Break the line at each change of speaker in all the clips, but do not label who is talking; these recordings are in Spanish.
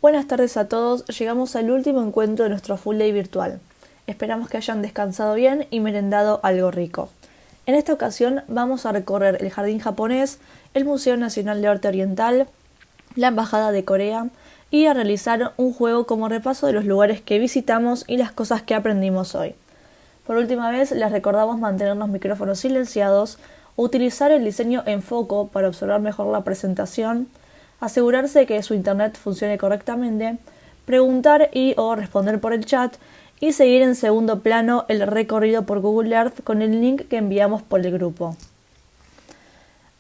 Buenas tardes a todos, llegamos al último encuentro de nuestro Full Day virtual. Esperamos que hayan descansado bien y merendado algo rico. En esta ocasión vamos a recorrer el Jardín Japonés, el Museo Nacional de Arte Oriental, la Embajada de Corea y a realizar un juego como repaso de los lugares que visitamos y las cosas que aprendimos hoy. Por última vez les recordamos mantener los micrófonos silenciados, utilizar el diseño en foco para observar mejor la presentación, asegurarse que su internet funcione correctamente, preguntar y o responder por el chat y seguir en segundo plano el recorrido por Google Earth con el link que enviamos por el grupo.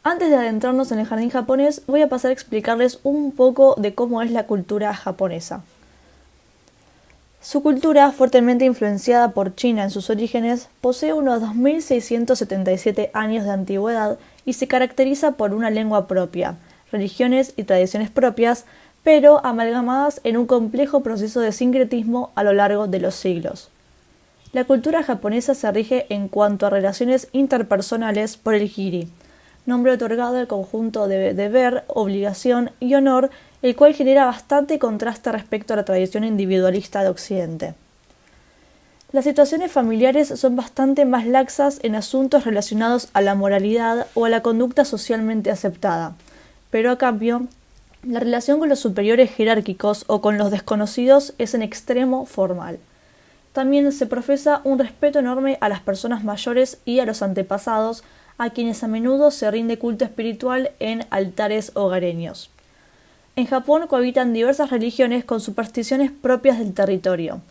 Antes de adentrarnos en el jardín japonés, voy a pasar a explicarles un poco de cómo es la cultura japonesa. Su cultura, fuertemente influenciada por China en sus orígenes, posee unos 2677 años de antigüedad y se caracteriza por una lengua propia, religiones y tradiciones propias, pero amalgamadas en un complejo proceso de sincretismo a lo largo de los siglos. La cultura japonesa se rige en cuanto a relaciones interpersonales por el Giri, nombre otorgado al conjunto de deber, obligación y honor, el cual genera bastante contraste respecto a la tradición individualista de Occidente. Las situaciones familiares son bastante más laxas en asuntos relacionados a la moralidad o a la conducta socialmente aceptada, pero a cambio, la relación con los superiores jerárquicos o con los desconocidos es en extremo formal. También se profesa un respeto enorme a las personas mayores y a los antepasados, a quienes a menudo se rinde culto espiritual en altares hogareños. En Japón cohabitan diversas religiones con supersticiones propias del territorio.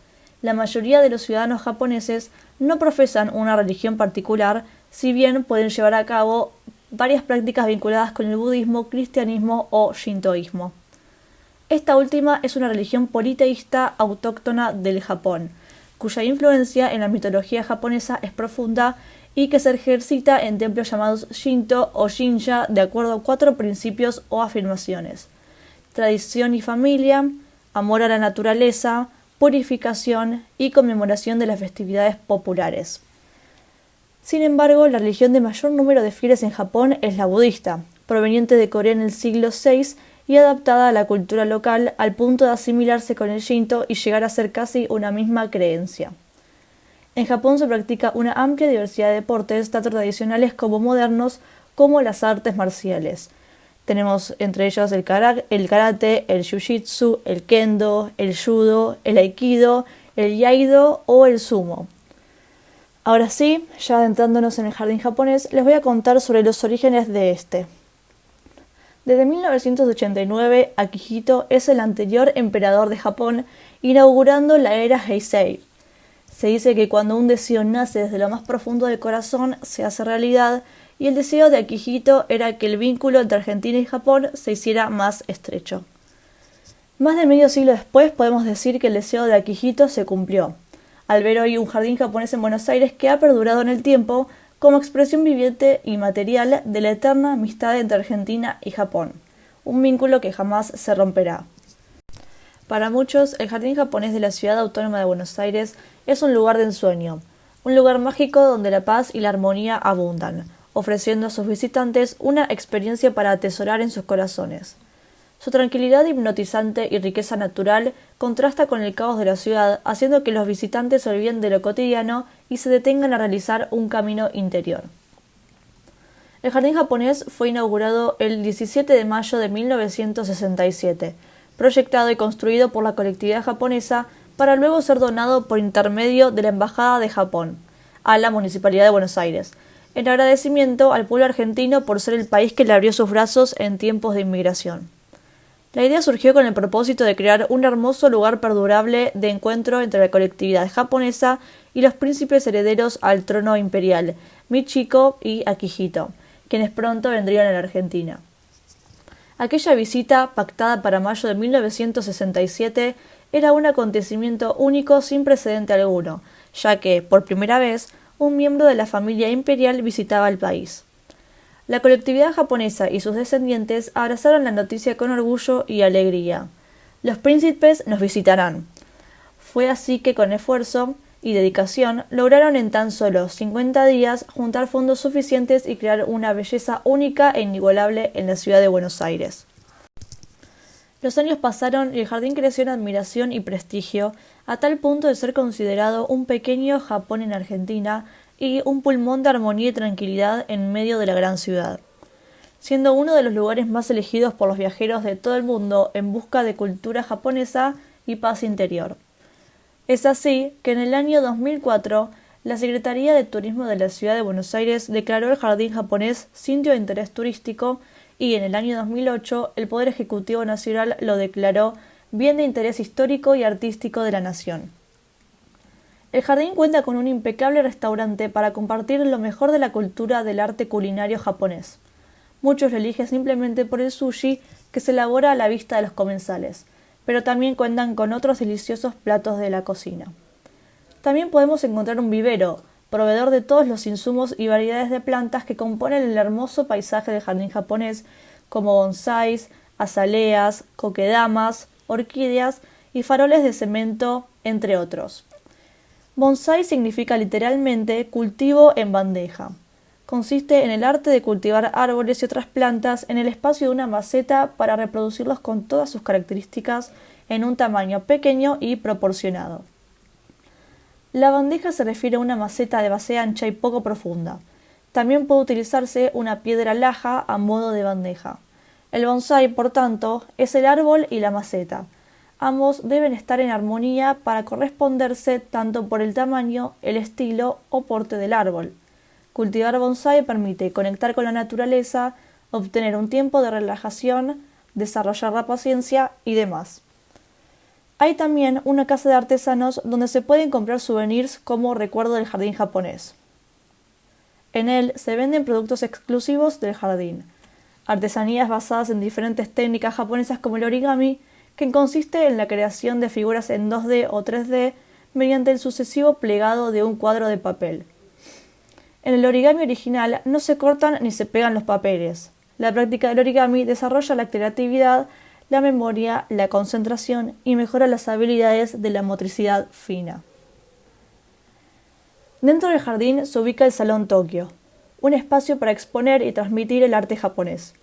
La mayoría de los ciudadanos japoneses no profesan una religión particular, si bien pueden llevar a cabo varias prácticas vinculadas con el budismo, cristianismo o shintoísmo. Esta última es una religión politeísta autóctona del Japón, cuya influencia en la mitología japonesa es profunda y que se ejercita en templos llamados Shinto o Shinja de acuerdo a 4 principios o afirmaciones: tradición y familia, amor a la naturaleza, purificación y conmemoración de las festividades populares. Sin embargo, la religión de mayor número de fieles en Japón es la budista, proveniente de Corea en el siglo VI y adaptada a la cultura local al punto de asimilarse con el Shinto y llegar a ser casi una misma creencia. En Japón se practica una amplia diversidad de deportes, tanto tradicionales como modernos, como las artes marciales. Tenemos entre ellos el karate, el jiu-jitsu, el kendo, el judo, el aikido, el iaido o el sumo. Ahora sí, ya adentrándonos en el jardín japonés, les voy a contar sobre los orígenes de este. Desde 1989, Akihito es el anterior emperador de Japón, inaugurando la era Heisei. Se dice que cuando un deseo nace desde lo más profundo del corazón, se hace realidad, y el deseo de Akihito era que el vínculo entre Argentina y Japón se hiciera más estrecho. Más de medio siglo después, podemos decir que el deseo de Akihito se cumplió, al ver hoy un jardín japonés en Buenos Aires que ha perdurado en el tiempo como expresión viviente y material de la eterna amistad entre Argentina y Japón, un vínculo que jamás se romperá. Para muchos, el jardín japonés de la Ciudad Autónoma de Buenos Aires es un lugar de ensueño, un lugar mágico donde la paz y la armonía abundan, ofreciendo a sus visitantes una experiencia para atesorar en sus corazones. Su tranquilidad hipnotizante y riqueza natural contrasta con el caos de la ciudad, haciendo que los visitantes se olviden de lo cotidiano y se detengan a realizar un camino interior. El jardín japonés fue inaugurado el 17 de mayo de 1967, proyectado y construido por la colectividad japonesa para luego ser donado por intermedio de la Embajada de Japón a la Municipalidad de Buenos Aires, en agradecimiento al pueblo argentino por ser el país que le abrió sus brazos en tiempos de inmigración. La idea surgió con el propósito de crear un hermoso lugar perdurable de encuentro entre la colectividad japonesa y los príncipes herederos al trono imperial, Michiko y Akihito, quienes pronto vendrían a la Argentina. Aquella visita, pactada para mayo de 1967, era un acontecimiento único sin precedente alguno, ya que, por primera vez, un miembro de la familia imperial visitaba el país. La colectividad japonesa y sus descendientes abrazaron la noticia con orgullo y alegría. Los príncipes nos visitarán. Fue así que con esfuerzo y dedicación lograron en tan solo 50 días juntar fondos suficientes y crear una belleza única e inigualable en la ciudad de Buenos Aires. Los años pasaron y el jardín creció en admiración y prestigio, a tal punto de ser considerado un pequeño Japón en Argentina y un pulmón de armonía y tranquilidad en medio de la gran ciudad, siendo uno de los lugares más elegidos por los viajeros de todo el mundo en busca de cultura japonesa y paz interior. Es así que en el año 2004, la Secretaría de Turismo de la Ciudad de Buenos Aires declaró el jardín japonés sitio de interés turístico y en el año 2008 el Poder Ejecutivo Nacional lo declaró bien de interés histórico y artístico de la nación. El jardín cuenta con un impecable restaurante para compartir lo mejor de la cultura del arte culinario japonés. Muchos lo eligen simplemente por el sushi que se elabora a la vista de los comensales, pero también cuentan con otros deliciosos platos de la cocina. También podemos encontrar un vivero, proveedor de todos los insumos y variedades de plantas que componen el hermoso paisaje del jardín japonés, como bonsáis, azaleas, kokedamas, orquídeas y faroles de cemento, entre otros. Bonsái significa literalmente cultivo en bandeja. Consiste en el arte de cultivar árboles y otras plantas en el espacio de una maceta para reproducirlos con todas sus características en un tamaño pequeño y proporcionado. La bandeja se refiere a una maceta de base ancha y poco profunda. También puede utilizarse una piedra laja a modo de bandeja. El bonsái, por tanto, es el árbol y la maceta. Ambos deben estar en armonía para corresponderse tanto por el tamaño, el estilo o porte del árbol. Cultivar bonsái permite conectar con la naturaleza, obtener un tiempo de relajación, desarrollar la paciencia y demás. Hay también una casa de artesanos donde se pueden comprar souvenirs como recuerdo del jardín japonés. En él se venden productos exclusivos del jardín, artesanías basadas en diferentes técnicas japonesas como el origami, que consiste en la creación de figuras en 2D o 3D mediante el sucesivo plegado de un cuadro de papel. En el origami original no se cortan ni se pegan los papeles. La práctica del origami desarrolla la creatividad, la memoria, la concentración y mejora las habilidades de la motricidad fina. Dentro del jardín se ubica el Salón Tokio, un espacio para exponer y transmitir el arte japonés.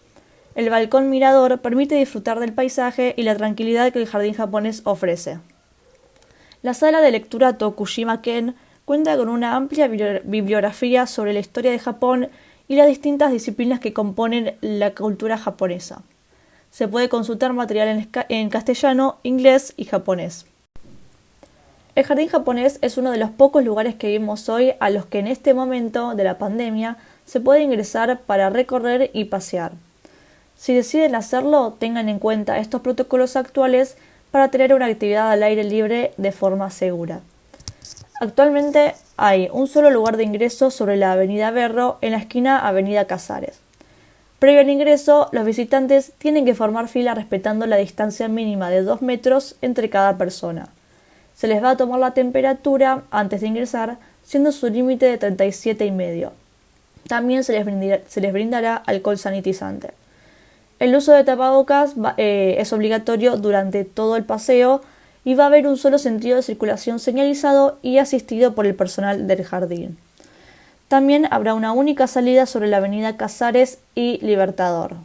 El balcón mirador permite disfrutar del paisaje y la tranquilidad que el jardín japonés ofrece. La sala de lectura Tokushima-ken cuenta con una amplia bibliografía sobre la historia de Japón y las distintas disciplinas que componen la cultura japonesa. Se puede consultar material en castellano, inglés y japonés. El jardín japonés es uno de los pocos lugares que vimos hoy a los que en este momento de la pandemia se puede ingresar para recorrer y pasear. Si deciden hacerlo, tengan en cuenta estos protocolos actuales para tener una actividad al aire libre de forma segura. Actualmente hay un solo lugar de ingreso sobre la avenida Berro en la esquina avenida Casares. Previo al ingreso, los visitantes tienen que formar fila respetando la distancia mínima de 2 metros entre cada persona. Se les va a tomar la temperatura antes de ingresar, siendo su límite de 37,5. También se les brindará alcohol sanitizante. El uso de tapabocas es obligatorio durante todo el paseo y va a haber un solo sentido de circulación señalizado y asistido por el personal del jardín. También habrá una única salida sobre la avenida Casares y Libertador.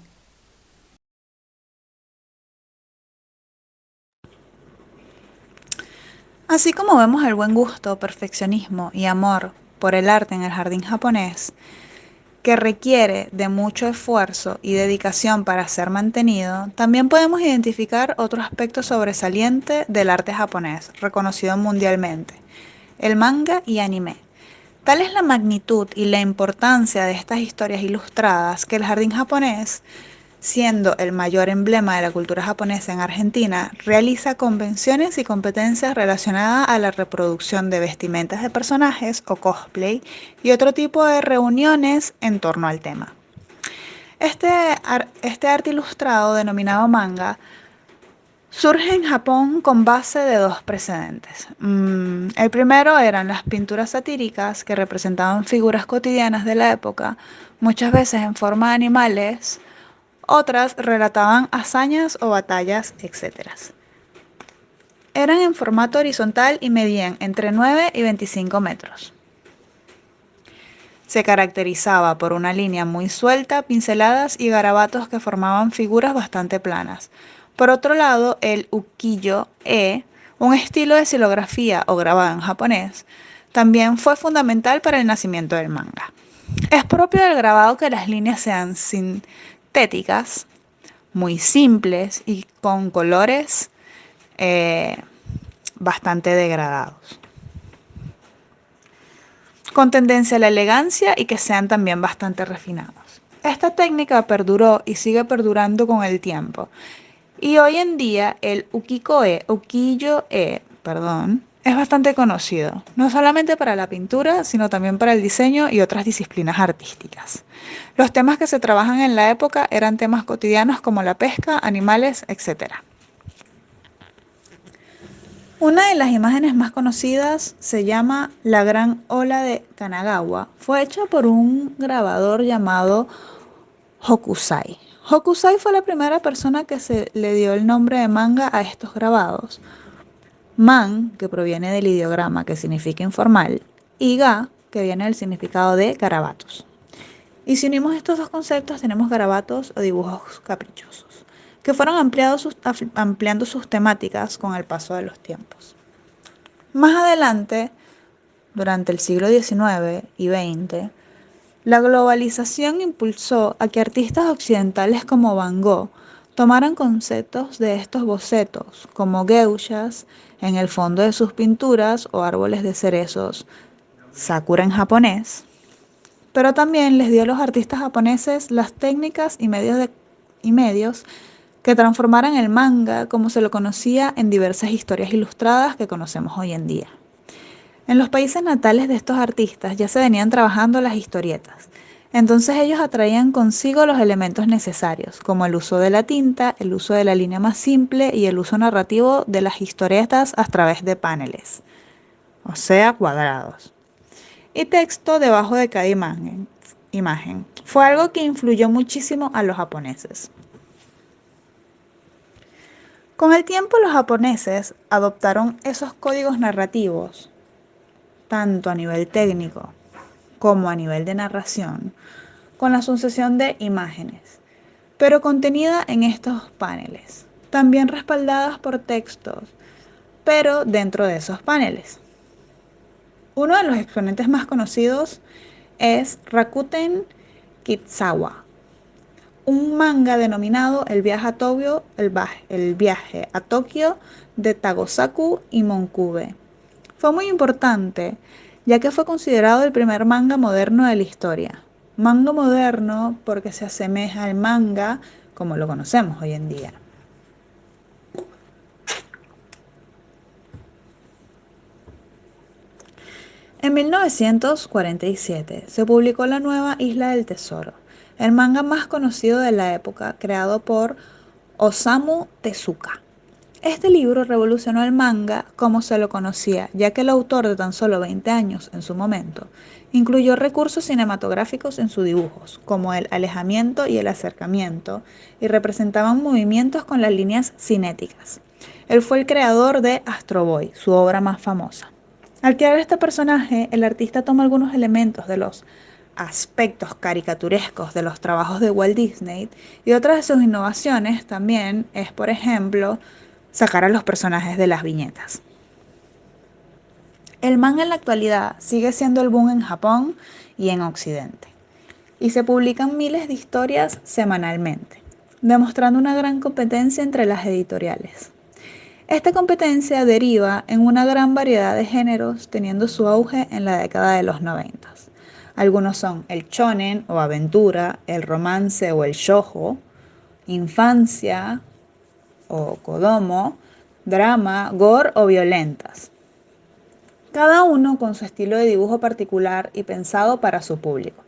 Así como vemos el buen gusto, perfeccionismo y amor por el arte en el jardín japonés, que requiere de mucho esfuerzo y dedicación para ser mantenido, también podemos identificar otro aspecto sobresaliente del arte japonés, reconocido mundialmente: el manga y anime. Tal es la magnitud y la importancia de estas historias ilustradas que el jardín japonés, siendo el mayor emblema de la cultura japonesa en Argentina, realiza convenciones y competencias relacionadas a la reproducción de vestimentas de personajes o cosplay y otro tipo de reuniones en torno al tema. Este arte ilustrado, denominado manga, surge en Japón con base de dos precedentes. El primero eran las pinturas satíricas que representaban figuras cotidianas de la época, muchas veces en forma de animales. Otras relataban hazañas o batallas, etc. Eran en formato horizontal y medían entre 9 y 25 metros. Se caracterizaba por una línea muy suelta, pinceladas y garabatos que formaban figuras bastante planas. Por otro lado, el ukiyo-e, un estilo de xilografía o grabado en japonés, también fue fundamental para el nacimiento del manga. Es propio del grabado que las líneas sean sintéticas, muy simples y con colores eh, bastante degradados, con tendencia a la elegancia y que sean también bastante refinados. Esta técnica perduró y sigue perdurando con el tiempo. Y hoy en día el ukiyo-e, es bastante conocido, no solamente para la pintura, sino también para el diseño y otras disciplinas artísticas. Los temas que se trabajan en la época eran temas cotidianos como la pesca, animales, etc. Una de las imágenes más conocidas se llama La Gran Ola de Kanagawa. Fue hecha por un grabador llamado Hokusai. Hokusai fue la primera persona que se le dio el nombre de manga a estos grabados. Man, que proviene del ideograma que significa informal, y ga, que viene del significado de garabatos. Y si unimos estos dos conceptos, tenemos garabatos o dibujos caprichosos, que fueron ampliando sus temáticas con el paso de los tiempos. Más adelante, durante el siglo XIX y XX, la globalización impulsó a que artistas occidentales como Van Gogh tomaran conceptos de estos bocetos, como geishas en el fondo de sus pinturas o árboles de cerezos, sakura en japonés, pero también les dio a los artistas japoneses las técnicas y medios que transformaran el manga como se lo conocía en diversas historias ilustradas que conocemos hoy en día. En los países natales de estos artistas ya se venían trabajando las historietas, entonces ellos atraían consigo los elementos necesarios, como el uso de la tinta, el uso de la línea más simple y el uso narrativo de las historietas a través de paneles, o sea, cuadrados, y texto debajo de cada imagen. Fue algo que influyó muchísimo a los japoneses. Con el tiempo los japoneses adoptaron esos códigos narrativos, tanto a nivel técnico como a nivel de narración, con la sucesión de imágenes, pero contenida en estos paneles, también respaldadas por textos, pero dentro de esos paneles. Uno de los exponentes más conocidos es Rakuten Kitzawa, un manga denominado El viaje a Tokio de Tagosaku y Monkube. Fue muy importante, ya que fue considerado el primer manga moderno de la historia. Manga moderno porque se asemeja al manga como lo conocemos hoy en día. En 1947 se publicó La Nueva Isla del Tesoro, el manga más conocido de la época, creado por Osamu Tezuka. Este libro revolucionó el manga como se lo conocía, ya que el autor de tan solo 20 años en su momento incluyó recursos cinematográficos en sus dibujos, como el alejamiento y el acercamiento, y representaban movimientos con las líneas cinéticas. Él fue el creador de Astro Boy, su obra más famosa. Al crear este personaje, el artista toma algunos elementos de los aspectos caricaturescos de los trabajos de Walt Disney y otras de sus innovaciones también es, por ejemplo, sacar a los personajes de las viñetas. El manga en la actualidad sigue siendo el boom en Japón y en Occidente, y se publican miles de historias semanalmente, demostrando una gran competencia entre las editoriales. Esta competencia deriva en una gran variedad de géneros, teniendo su auge en la década de los 90. Algunos son el shonen o aventura, el romance o el shoujo, infancia o kodomo, drama, gore o violentas. Cada uno con su estilo de dibujo particular y pensado para su público.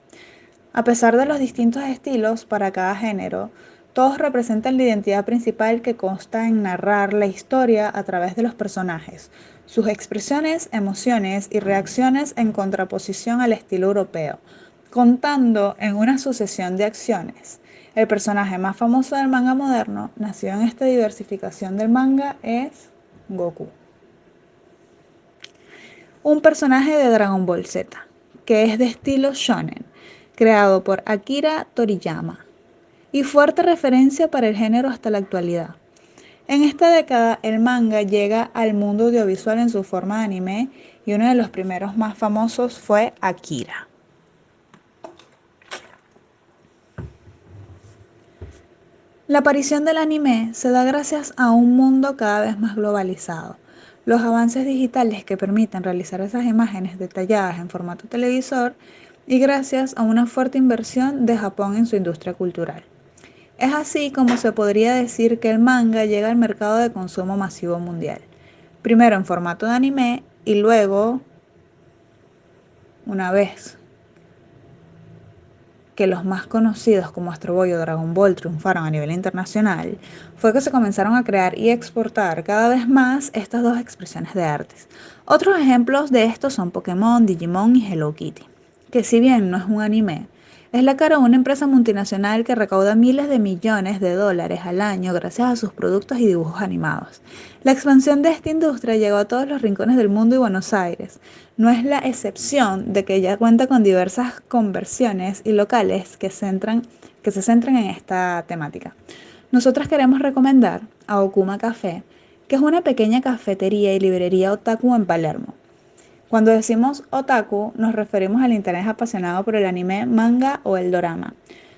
A pesar de los distintos estilos para cada género, todos representan la identidad principal que consta en narrar la historia a través de los personajes, sus expresiones, emociones y reacciones en contraposición al estilo europeo, contando en una sucesión de acciones. El personaje más famoso del manga moderno, nacido en esta diversificación del manga, es Goku. Un personaje de Dragon Ball Z, que es de estilo shonen, creado por Akira Toriyama, y fuerte referencia para el género hasta la actualidad. En esta década, el manga llega al mundo audiovisual en su forma de anime y uno de los primeros más famosos fue Akira. La aparición del anime se da gracias a un mundo cada vez más globalizado. Los avances digitales que permiten realizar esas imágenes detalladas en formato televisor y gracias a una fuerte inversión de Japón en su industria cultural. Es así como se podría decir que el manga llega al mercado de consumo masivo mundial. Primero en formato de anime y luego, una vez que los más conocidos como Astro Boy o Dragon Ball triunfaron a nivel internacional, fue que se comenzaron a crear y exportar cada vez más estas dos expresiones de artes. Otros ejemplos de esto son Pokémon, Digimon y Hello Kitty, que si bien no es un anime, es la cara de una empresa multinacional que recauda miles de millones de dólares al año gracias a sus productos y dibujos animados. La expansión de esta industria llegó a todos los rincones del mundo y Buenos Aires. No es la excepción de que ya cuenta con diversas conversiones y locales que se centran en esta temática. Nosotras queremos recomendar a Okuma Café, que es una pequeña cafetería y librería otaku en Palermo. Cuando decimos otaku, nos referimos al interés apasionado por el anime, manga o el dorama.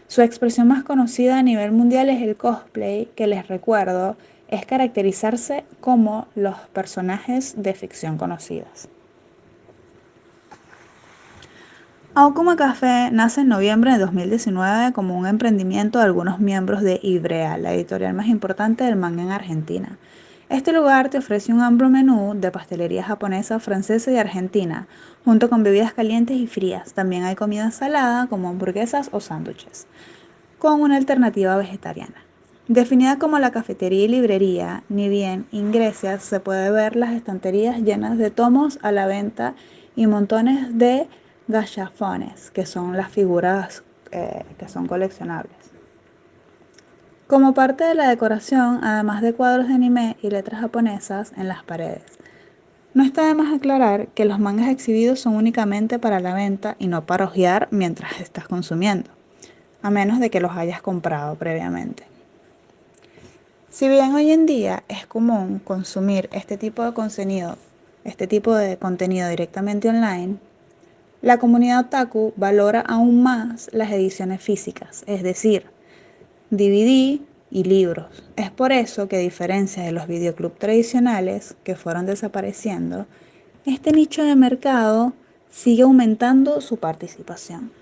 Su expresión más conocida a nivel mundial es el cosplay, que les recuerdo, es caracterizarse como los personajes de ficción conocidos. Okuma Café nace en noviembre de 2019 como un emprendimiento de algunos miembros de Ivrea, la editorial más importante del manga en Argentina. Este lugar te ofrece un amplio menú de pastelería japonesa, francesa y argentina, junto con bebidas calientes y frías. También hay comida salada como hamburguesas o sándwiches, con una alternativa vegetariana. Definida como la cafetería y librería, ni bien ingresas se puede ver las estanterías llenas de tomos a la venta y montones de gallafones, que son las figuras que son coleccionables. Como parte de la decoración, además de cuadros de anime y letras japonesas en las paredes. No está de más aclarar que los mangas exhibidos son únicamente para la venta y no para hojear mientras estás consumiendo, a menos de que los hayas comprado previamente. Si bien hoy en día es común consumir este tipo de contenido directamente online, la comunidad otaku valora aún más las ediciones físicas, es decir, DVD y libros. Es por eso que, a diferencia de los videoclubs tradicionales que fueron desapareciendo, este nicho de mercado sigue aumentando su participación.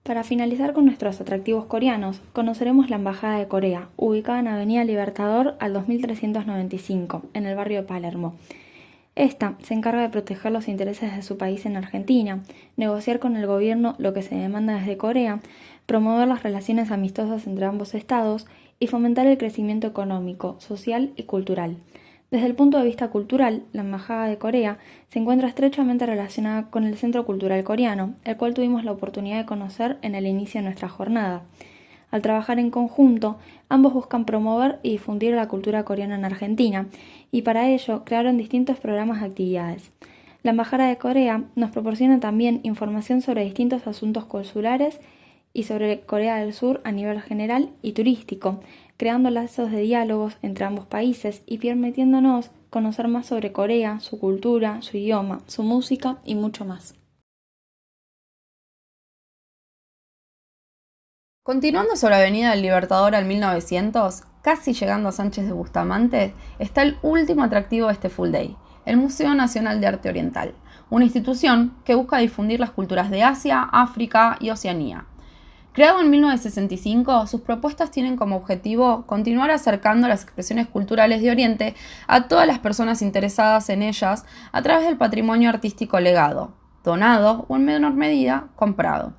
Para finalizar con nuestros atractivos coreanos, conoceremos la Embajada de Corea, ubicada en Avenida Libertador al 2395, en el barrio de Palermo. Esta se encarga de proteger los intereses de su país en Argentina, negociar con el gobierno lo que se demanda desde Corea, promover las relaciones amistosas entre ambos estados y fomentar el crecimiento económico, social y cultural. Desde el punto de vista cultural, la Embajada de Corea se encuentra estrechamente relacionada con el Centro Cultural Coreano, el cual tuvimos la oportunidad de conocer en el inicio de nuestra jornada. Al trabajar en conjunto, ambos buscan promover y difundir la cultura coreana en Argentina, y para ello crearon distintos programas de actividades. La Embajada de Corea nos proporciona también información sobre distintos asuntos consulares y sobre Corea del Sur a nivel general y turístico, creando lazos de diálogos entre ambos países y permitiéndonos conocer más sobre Corea, su cultura, su idioma, su música y mucho más.
Continuando sobre Avenida del Libertador al 1900, casi llegando a Sánchez de Bustamante, está el último atractivo de este full day, el Museo Nacional de Arte Oriental, una institución que busca difundir las culturas de Asia, África y Oceanía. Creado en 1965, sus propuestas tienen como objetivo continuar acercando las expresiones culturales de Oriente a todas las personas interesadas en ellas a través del patrimonio artístico legado, donado o en menor medida comprado.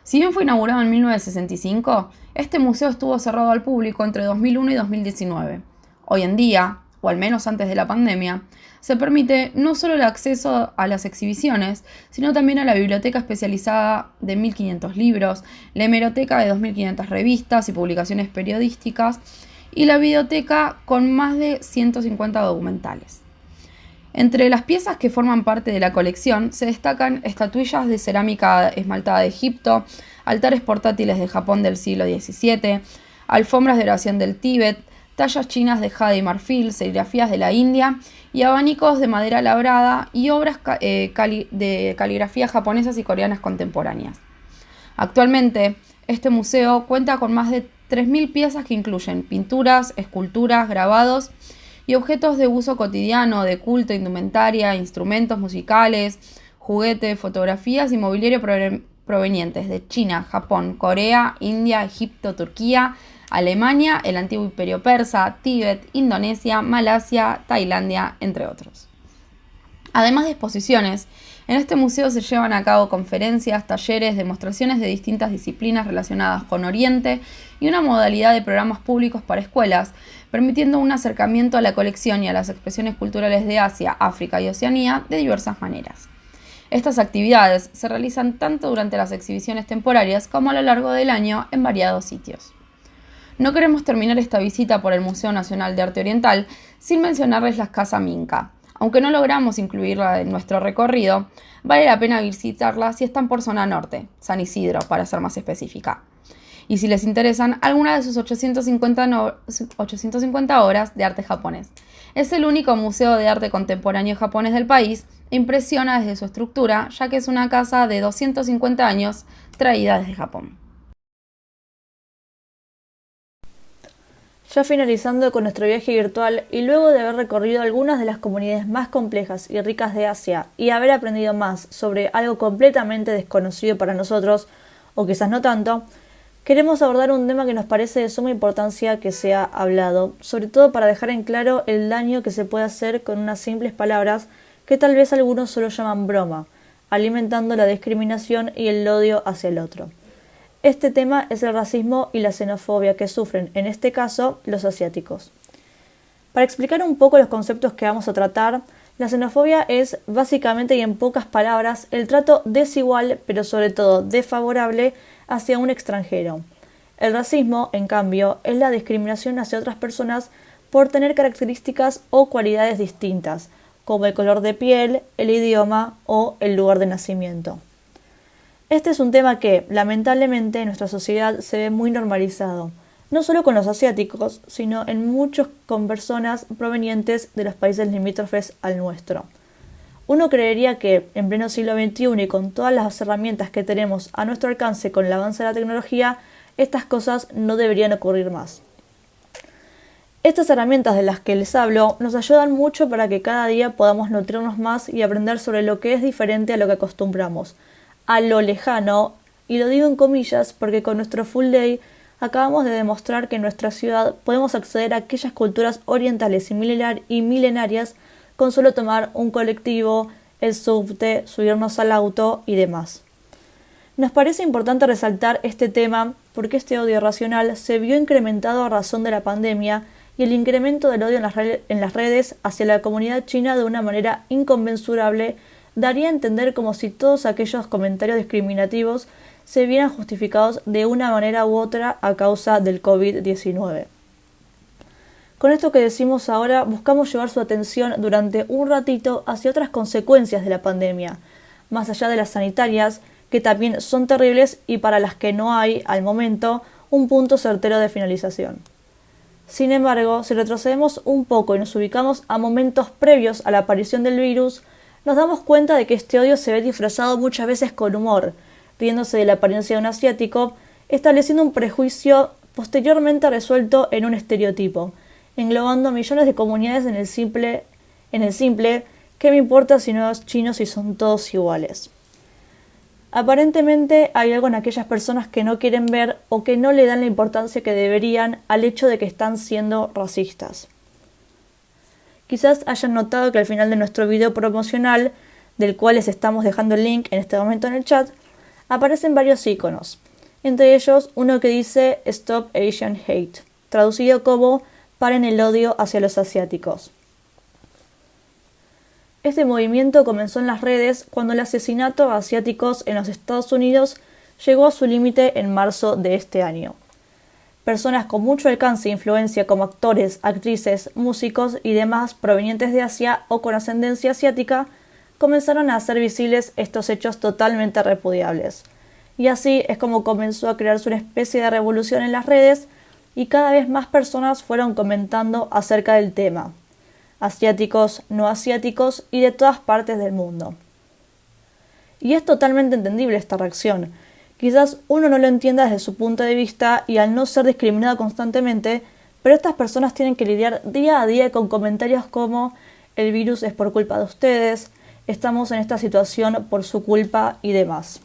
Si bien fue inaugurado en 1965, este museo estuvo cerrado al público entre 2001 y 2019. Hoy en día, o al menos antes de la pandemia, se permite no solo el acceso a las exhibiciones, sino también a la biblioteca especializada de 1.500 libros, la hemeroteca de 2.500 revistas y publicaciones periodísticas, y la videoteca con más de 150 documentales. Entre las piezas que forman parte de la colección se destacan estatuillas de cerámica esmaltada de Egipto, altares portátiles de Japón del siglo XVII, alfombras de oración del Tíbet, tallas chinas de jade y marfil, serigrafías de la India y abanicos de madera labrada y obras de caligrafía japonesas y coreanas contemporáneas. Actualmente, este museo cuenta con más de 3.000 piezas que incluyen pinturas, esculturas, grabados y objetos de uso cotidiano, de culto, indumentaria, instrumentos musicales, juguetes, fotografías y mobiliario provenientes de China, Japón, Corea, India, Egipto, Turquía, Alemania, el antiguo imperio persa, Tíbet, Indonesia, Malasia, Tailandia, entre otros. Además de exposiciones, en este museo se llevan a cabo conferencias, talleres, demostraciones de distintas disciplinas relacionadas con Oriente y una modalidad de programas públicos para escuelas, permitiendo un acercamiento a la colección y a las expresiones culturales de Asia, África y Oceanía de diversas maneras. Estas actividades se realizan tanto durante las exhibiciones temporarias como a lo largo del año en variados sitios. No queremos terminar esta visita por el Museo Nacional de Arte Oriental sin mencionarles la Casa Minca. Aunque no logramos incluirla en nuestro recorrido, vale la pena visitarla si están por zona norte, San Isidro, para ser más específica. Y si les interesan alguna de sus 850 obras de arte japonés. Es el único museo de arte contemporáneo japonés del país e impresiona desde su estructura, ya que es una casa de 250 años traída desde Japón.
Ya finalizando con nuestro viaje virtual y luego de haber recorrido algunas de las comunidades más complejas y ricas de Asia y haber aprendido más sobre algo completamente desconocido para nosotros, o quizás no tanto, queremos abordar un tema que nos parece de suma importancia que sea hablado, sobre todo para dejar en claro el daño que se puede hacer con unas simples palabras que tal vez algunos solo llaman broma, alimentando la discriminación y el odio hacia el otro. Este tema es el racismo y la xenofobia que sufren, en este caso, los asiáticos. Para explicar un poco los conceptos que vamos a tratar, la xenofobia es, básicamente y en pocas palabras, el trato desigual, pero sobre todo desfavorable, hacia un extranjero. El racismo, en cambio, es la discriminación hacia otras personas por tener características o cualidades distintas, como el color de piel, el idioma o el lugar de nacimiento. Este es un tema que, lamentablemente, en nuestra sociedad se ve muy normalizado, no solo con los asiáticos, sino en muchos con personas provenientes de los países limítrofes al nuestro. Uno creería que, en pleno siglo XXI y con todas las herramientas que tenemos a nuestro alcance con el avance de la tecnología, estas cosas no deberían ocurrir más. Estas herramientas de las que les hablo nos ayudan mucho para que cada día podamos nutrirnos más y aprender sobre lo que es diferente a lo que acostumbramos, a lo lejano, y lo digo en comillas porque con nuestro Full Day acabamos de demostrar que en nuestra ciudad podemos acceder a aquellas culturas orientales y milenarias con solo tomar un colectivo, el subte, subirnos al auto y demás. Nos parece importante resaltar este tema porque este odio irracional se vio incrementado a razón de la pandemia y el incremento del odio en las redes hacia la comunidad china de una manera inconmensurable daría a entender como si todos aquellos comentarios discriminativos se vieran justificados de una manera u otra a causa del COVID-19. Con esto que decimos ahora, buscamos llevar su atención durante un ratito hacia otras consecuencias de la pandemia, más allá de las sanitarias, que también son terribles y para las que no hay, al momento, un punto certero de finalización. Sin embargo, si retrocedemos un poco y nos ubicamos a momentos previos a la aparición del virus, nos damos cuenta de que este odio se ve disfrazado muchas veces con humor, riéndose de la apariencia de un asiático, estableciendo un prejuicio posteriormente resuelto en un estereotipo, englobando a millones de comunidades en el simple, ¿qué me importa si no es chino si son todos iguales? Aparentemente hay algo en aquellas personas que no quieren ver o que no le dan la importancia que deberían al hecho de que están siendo racistas. Quizás hayan notado que al final de nuestro video promocional, del cual les estamos dejando el link en este momento en el chat, aparecen varios iconos, entre ellos uno que dice Stop Asian Hate, traducido como Paren el odio hacia los asiáticos. Este movimiento comenzó en las redes cuando el asesinato a asiáticos en los Estados Unidos llegó a su límite en marzo de este año. Personas con mucho alcance e influencia como actores, actrices, músicos y demás provenientes de Asia o con ascendencia asiática comenzaron a hacer visibles estos hechos totalmente repudiables. Y así es como comenzó a crearse una especie de revolución en las redes y cada vez más personas fueron comentando acerca del tema, asiáticos, no asiáticos y de todas partes del mundo. Y es totalmente entendible esta reacción. Quizás uno no lo entienda desde su punto de vista y al no ser discriminado constantemente, pero estas personas tienen que lidiar día a día con comentarios como el virus es por culpa de ustedes, estamos en esta situación por su culpa y demás.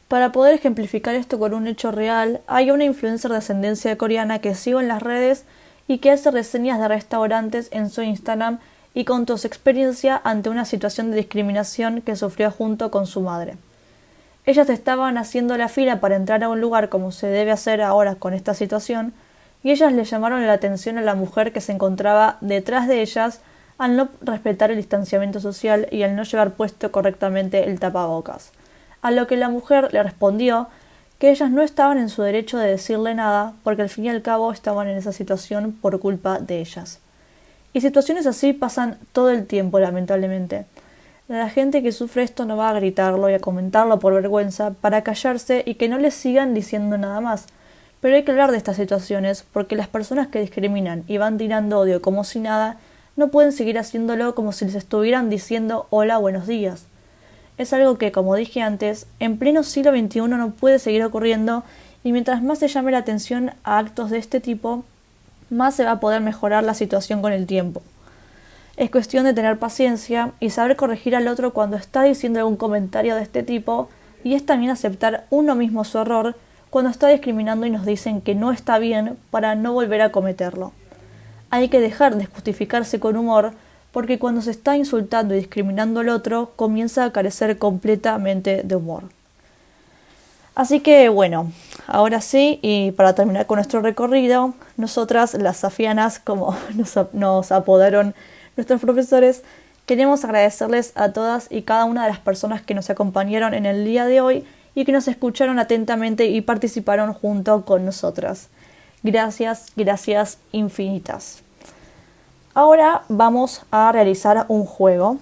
Para poder ejemplificar esto con un hecho real, hay una influencer de ascendencia coreana que sigo en las redes y que hace reseñas de restaurantes en su Instagram y contó su experiencia ante una situación de discriminación que sufrió junto con su madre. Ellas estaban haciendo la fila para entrar a un lugar como se debe hacer ahora con esta situación, y ellas le llamaron la atención a la mujer que se encontraba detrás de ellas al no respetar el distanciamiento social y al no llevar puesto correctamente el tapabocas. A lo que la mujer le respondió que ellas no estaban en su derecho de decirle nada porque al fin y al cabo estaban en esa situación por culpa de ellas. Y situaciones así pasan todo el tiempo, lamentablemente. La gente que sufre esto no va a gritarlo y a comentarlo por vergüenza para callarse y que no les sigan diciendo nada más. Pero hay que hablar de estas situaciones porque las personas que discriminan y van tirando odio como si nada no pueden seguir haciéndolo como si les estuvieran diciendo hola, buenos días. Es algo que, como dije antes, en pleno siglo XXI no puede seguir ocurriendo y mientras más se llame la atención a actos de este tipo, más se va a poder mejorar la situación con el tiempo. Es cuestión de tener paciencia y saber corregir al otro cuando está diciendo algún comentario de este tipo y es también aceptar uno mismo su error cuando está discriminando y nos dicen que no está bien para no volver a cometerlo. Hay que dejar de justificarse con humor porque cuando se está insultando y discriminando al otro, comienza a carecer completamente de humor. Así que bueno, ahora sí, y para terminar con nuestro recorrido, nosotras, las safianas, como nos apodaron nuestros profesores, queremos agradecerles a todas y cada una de las personas que nos acompañaron en el día de hoy y que nos escucharon atentamente y participaron junto con nosotras. Gracias, gracias infinitas. Ahora vamos a realizar un juego